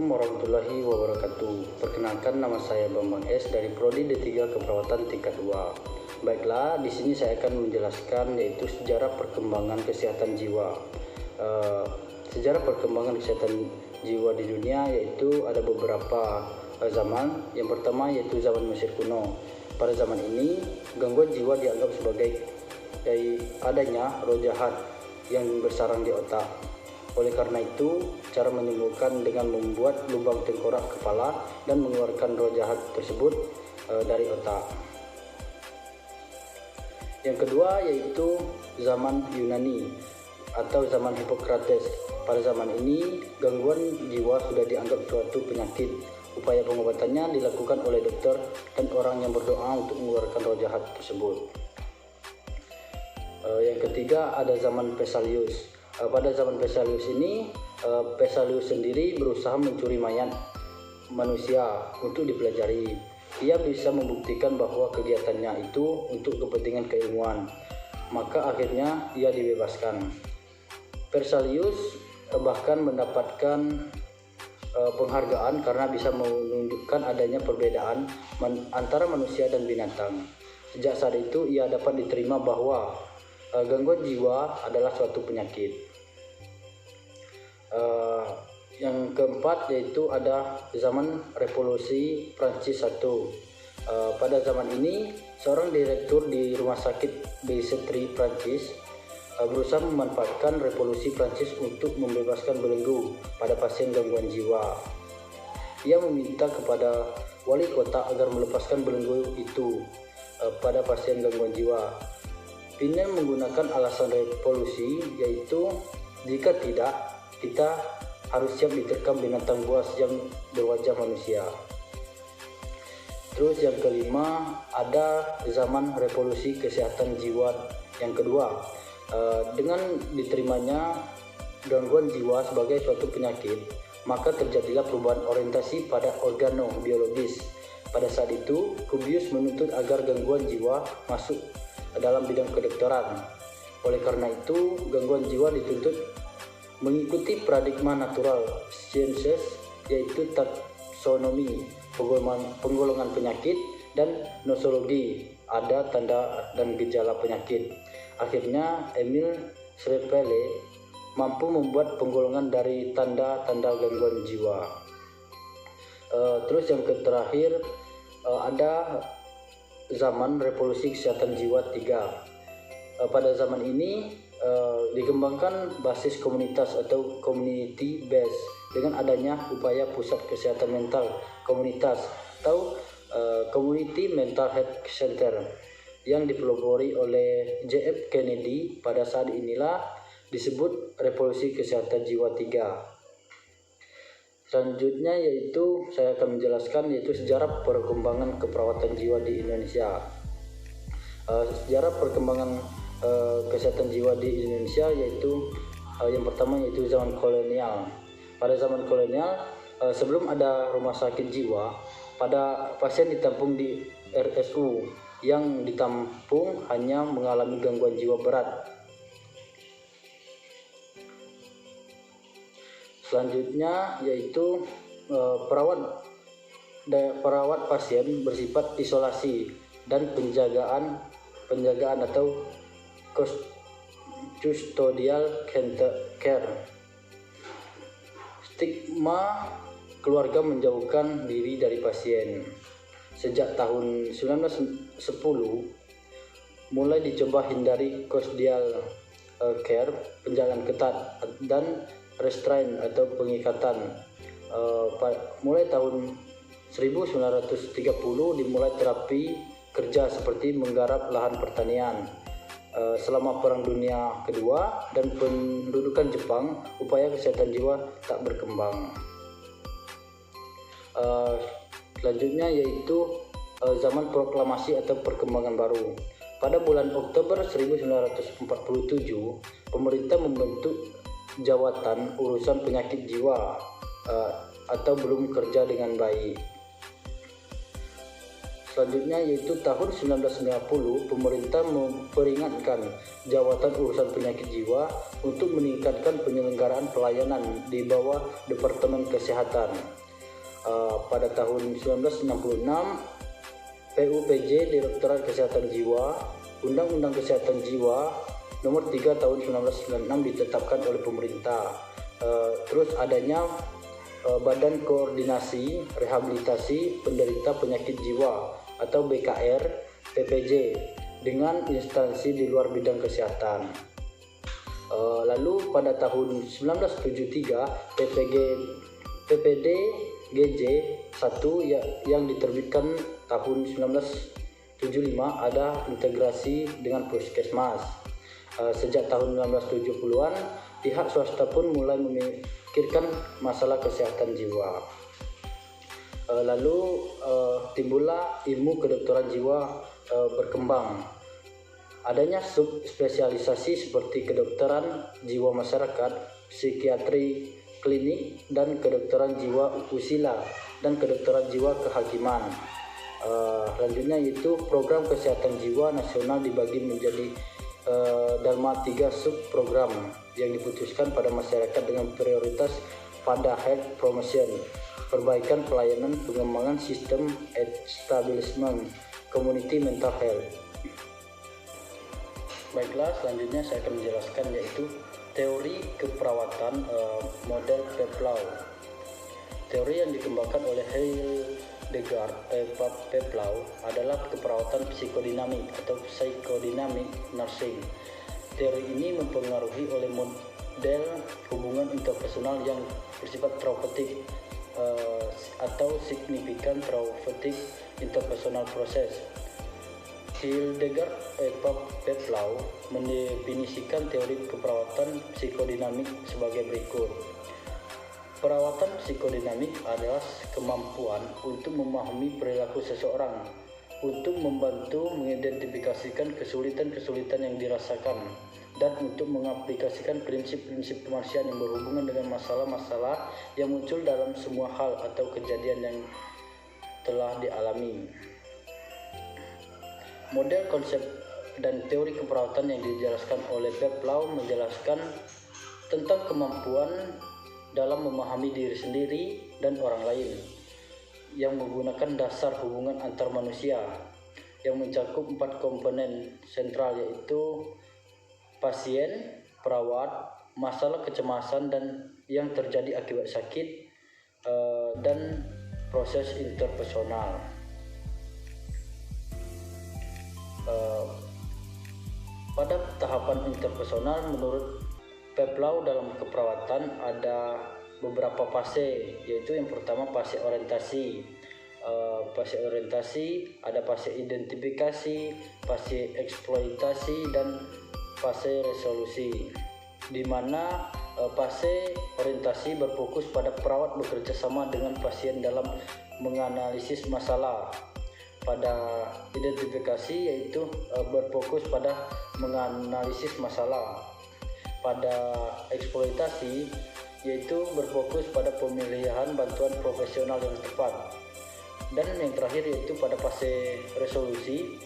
Assalamualaikum warahmatullahi wabarakatuh. Perkenalkan, nama saya Bambang S dari Prodi D3 Keperawatan tingkat 2. Baiklah, di sini saya akan menjelaskan yaitu sejarah perkembangan kesehatan jiwa. Sejarah perkembangan kesehatan jiwa di dunia yaitu ada beberapa zaman. Yang pertama yaitu zaman Mesir kuno. Pada zaman ini, gangguan jiwa dianggap sebagai adanya roh jahat yang bersarang di otak. Oleh karena itu, cara menyembuhkan dengan membuat lubang tengkorak kepala dan mengeluarkan roh jahat tersebut dari otak. Yang kedua yaitu zaman Yunani atau zaman Hippocrates. Pada zaman ini, gangguan jiwa sudah dianggap suatu penyakit. Upaya pengobatannya dilakukan oleh dokter dan orang yang berdoa untuk mengeluarkan roh jahat tersebut. Yang ketiga ada zaman Vesalius. Pada zaman Vesalius ini, Vesalius sendiri berusaha mencuri mayat manusia untuk dipelajari. Ia bisa membuktikan bahwa kegiatannya itu untuk kepentingan keilmuan, maka akhirnya ia dibebaskan. Vesalius bahkan mendapatkan penghargaan karena bisa menunjukkan adanya perbedaan antara manusia dan binatang. Sejak saat itu ia dapat diterima bahwa gangguan jiwa adalah suatu penyakit. Yang keempat yaitu ada zaman Revolusi Prancis I. Pada zaman ini, seorang direktur di rumah sakit Bicêtre Prancis berusaha memanfaatkan revolusi Prancis untuk membebaskan belenggu pada pasien gangguan jiwa. Ia meminta kepada wali kota agar melepaskan belenggu itu pada pasien gangguan jiwa. Pinel menggunakan alasan revolusi, yaitu jika tidak, kita harus siap diterkam binatang buas yang berwajah manusia. Terus yang kelima ada zaman revolusi kesehatan jiwa yang kedua. Dengan diterimanya gangguan jiwa sebagai suatu penyakit, maka terjadilah perubahan orientasi pada organobiologis. Pada saat itu, Cuvius menuntut agar gangguan jiwa masuk dalam bidang kedokteran. Oleh karena itu, gangguan jiwa dituntut mengikuti paradigma natural sciences, yaitu taksonomi, penggolongan penyakit, dan nosologi, ada tanda dan gejala penyakit. Akhirnya Emil Schlepel mampu membuat penggolongan dari tanda-tanda gangguan jiwa. Terus yang terakhir ada zaman revolusi kesehatan jiwa 3. Pada zaman ini dikembangkan basis komunitas atau community base dengan adanya upaya pusat kesehatan mental komunitas atau community mental health center yang dipelopori oleh JF Kennedy. Pada saat inilah disebut revolusi kesehatan jiwa 3. Selanjutnya yaitu saya akan menjelaskan yaitu sejarah perkembangan keperawatan jiwa di Indonesia. Sejarah perkembangan kesehatan jiwa di Indonesia yaitu yang pertama yaitu zaman kolonial. Pada zaman kolonial, sebelum ada rumah sakit jiwa, pada pasien ditampung di RSU. Yang ditampung hanya mengalami gangguan jiwa berat. Selanjutnya yaitu perawat pasien bersifat isolasi dan penjagaan atau custodial care. Stigma keluarga menjauhkan diri dari pasien. Sejak tahun 1910 mulai dicoba hindari custodial care, penjagaan ketat, dan restraint atau pengikatan. Mulai tahun 1930 dimulai terapi kerja seperti menggarap lahan pertanian. Selama Perang Dunia Kedua dan pendudukan Jepang, upaya kesehatan jiwa tak berkembang. Selanjutnya yaitu zaman proklamasi atau perkembangan baru. Pada bulan Oktober 1947, pemerintah membentuk Jawatan Urusan Penyakit Jiwa atau belum kerja dengan baik. Selanjutnya yaitu tahun 1990 pemerintah memperingatkan Jabatan Urusan Penyakit Jiwa untuk meningkatkan penyelenggaraan pelayanan di bawah Departemen Kesehatan. Pada tahun 1966 PUPJ Direktorat Kesehatan Jiwa, Undang-Undang Kesehatan Jiwa Nomor 3 Tahun 1996 ditetapkan oleh pemerintah. Terus adanya Badan Koordinasi Rehabilitasi Penderita Penyakit Jiwa atau BKR PPJ dengan instansi di luar bidang kesehatan. Lalu pada tahun 1973 PPDGJ 1 yang diterbitkan tahun 1975 ada integrasi dengan puskesmas. Sejak tahun 1970-an pihak swasta pun mulai memikirkan masalah kesehatan jiwa. Lalu timbullah ilmu kedokteran jiwa berkembang. Adanya subspesialisasi seperti kedokteran jiwa masyarakat, psikiatri klinik, dan kedokteran jiwa usila dan kedokteran jiwa kehakiman. Selanjutnya yaitu program kesehatan jiwa nasional dibagi menjadi dalam 3 subprogram yang diputuskan pada masyarakat dengan prioritas pada health promotion, perbaikan pelayanan, pengembangan sistem establishment, community mental health. Baiklah, selanjutnya saya akan menjelaskan yaitu teori keperawatan model Peplau. Teori yang dikembangkan oleh Hildegard Peplau adalah keperawatan psikodinamik atau psychodynamic nursing. Teori ini mempengaruhi oleh model hubungan interpersonal yang bersifat traumatik atau signifikan traumatic interpersonal process. Hildegard Peplau mendefinisikan teori keperawatan psikodinamik sebagai berikut. Perawatan psikodinamik adalah kemampuan untuk memahami perilaku seseorang, untuk membantu mengidentifikasikan kesulitan-kesulitan yang dirasakan, dan untuk mengaplikasikan prinsip-prinsip kemanusiaan yang berhubungan dengan masalah-masalah yang muncul dalam semua hal atau kejadian yang telah dialami. Model konsep dan teori keperawatan yang dijelaskan oleh Peplau menjelaskan tentang kemampuan dalam memahami diri sendiri dan orang lain yang menggunakan dasar hubungan antar manusia yang mencakup 4 komponen sentral yaitu pasien, perawat, masalah kecemasan dan yang terjadi akibat sakit, dan proses interpersonal. Pada tahapan interpersonal menurut Peplau dalam keperawatan ada beberapa fase, yaitu yang pertama fase orientasi. Fase orientasi ada fase identifikasi, fase eksploitasi, dan fase resolusi, di mana fase orientasi berfokus pada perawat bekerja sama dengan pasien dalam menganalisis masalah. Pada identifikasi yaitu berfokus pada menganalisis masalah. Pada eksploitasi yaitu berfokus pada pemilihan bantuan profesional yang tepat. Dan yang terakhir yaitu pada fase resolusi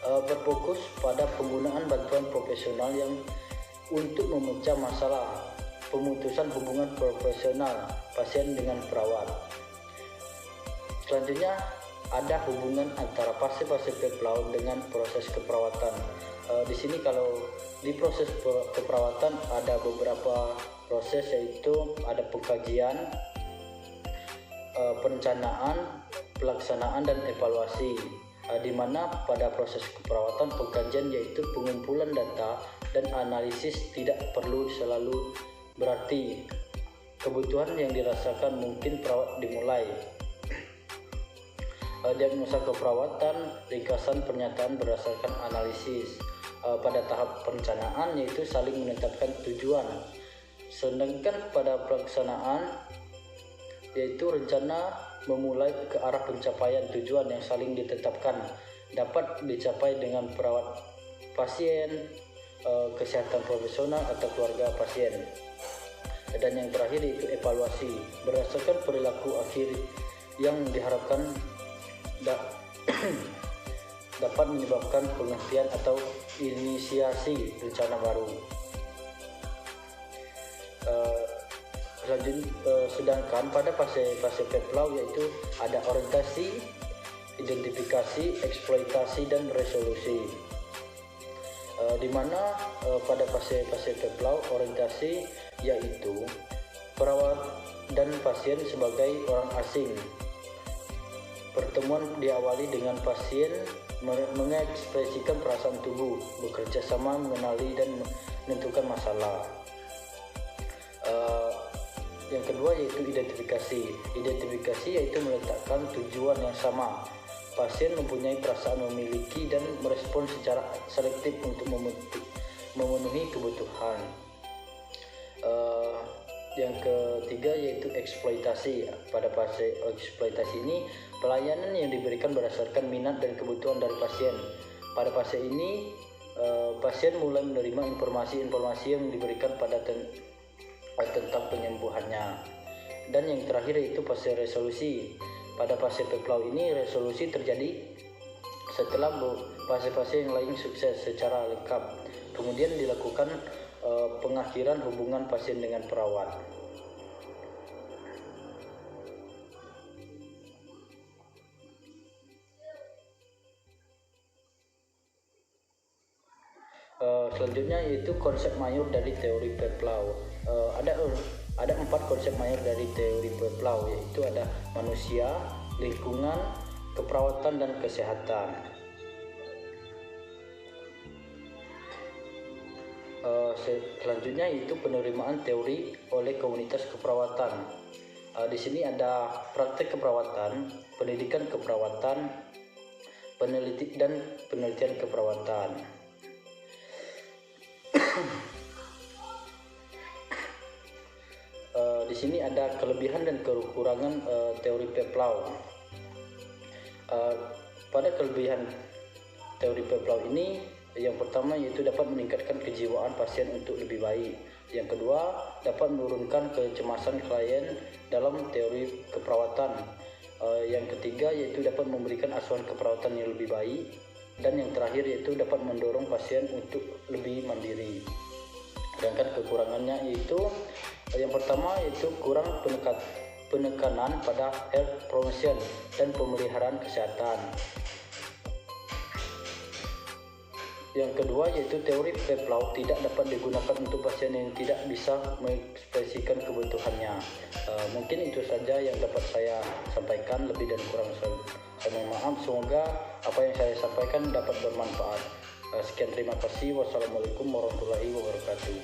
berfokus pada penggunaan bantuan profesional yang untuk memecah masalah, pemutusan hubungan profesional pasien dengan perawat. Selanjutnya ada hubungan antara fase-fase Peplau dengan proses keperawatan. Di sini kalau di proses keperawatan ada beberapa proses, yaitu ada pengkajian, perencanaan, pelaksanaan, dan evaluasi. Di mana pada proses keperawatan pengkajian yaitu pengumpulan data dan analisis tidak perlu selalu berarti kebutuhan yang dirasakan mungkin perawat dimulai. Diagnosa keperawatan, ringkasan pernyataan berdasarkan analisis. Pada tahap perencanaan yaitu saling menetapkan tujuan, sedangkan pada pelaksanaan yaitu rencana memulai ke arah pencapaian tujuan yang saling ditetapkan dapat dicapai dengan perawat pasien, kesehatan profesional atau keluarga pasien. Dan yang terakhir yaitu evaluasi berdasarkan perilaku akhir yang diharapkan dapat menyebabkan penghentian atau inisiasi rencana baru. Sedangkan pada fase PEPLAW yaitu ada orientasi, identifikasi, eksploitasi, dan resolusi. Di mana pada fase PEPLAW orientasi yaitu perawat dan pasien sebagai orang asing. Pertemuan diawali dengan pasien mengekspresikan perasaan tubuh, bekerja sama, mengenali dan menentukan masalah. Yang kedua yaitu identifikasi. Identifikasi yaitu meletakkan tujuan yang sama. Pasien mempunyai perasaan memiliki dan merespon secara selektif untuk memenuhi kebutuhan. Yang ketiga yaitu eksploitasi. Pada fase eksploitasi ini, pelayanan yang diberikan berdasarkan minat dan kebutuhan dari pasien. Pada fase ini, pasien mulai menerima informasi-informasi yang diberikan tentang penyembuhannya. Dan yang terakhir yaitu fase resolusi. Pada fase PEPLAW ini, resolusi terjadi setelah fase-fase yang lain sukses secara lengkap. Kemudian dilakukan pengakhiran hubungan pasien dengan perawat. Selanjutnya yaitu konsep mayor dari teori PEPLAW. Ada 4 konsep mayor dari teori PEPLAW, yaitu ada manusia, lingkungan, keperawatan, dan kesehatan. Selanjutnya yaitu penerimaan teori oleh komunitas keperawatan. Di sini ada praktek keperawatan, pendidikan keperawatan, penelitian keperawatan. Di sini ada kelebihan dan kekurangan teori PEPLAW. Pada kelebihan teori PEPLAW ini, yang pertama yaitu dapat meningkatkan kejiwaan pasien untuk lebih baik. Yang kedua, dapat menurunkan kecemasan klien dalam teori keperawatan. Yang ketiga yaitu dapat memberikan asuhan keperawatan yang lebih baik. Dan yang terakhir yaitu dapat mendorong pasien untuk lebih mandiri. Sedangkan kekurangannya yaitu yang pertama yaitu kurang penekanan pada health promotion dan pemeliharaan kesehatan. Yang kedua yaitu teori PEPLAW tidak dapat digunakan untuk pasien yang tidak bisa mengekspresikan kebutuhannya. Mungkin itu saja yang dapat saya sampaikan, lebih dan kurang saya mohon maaf. Semoga apa yang saya sampaikan dapat bermanfaat. Sekian, terima kasih. Wassalamualaikum warahmatullahi wabarakatuh.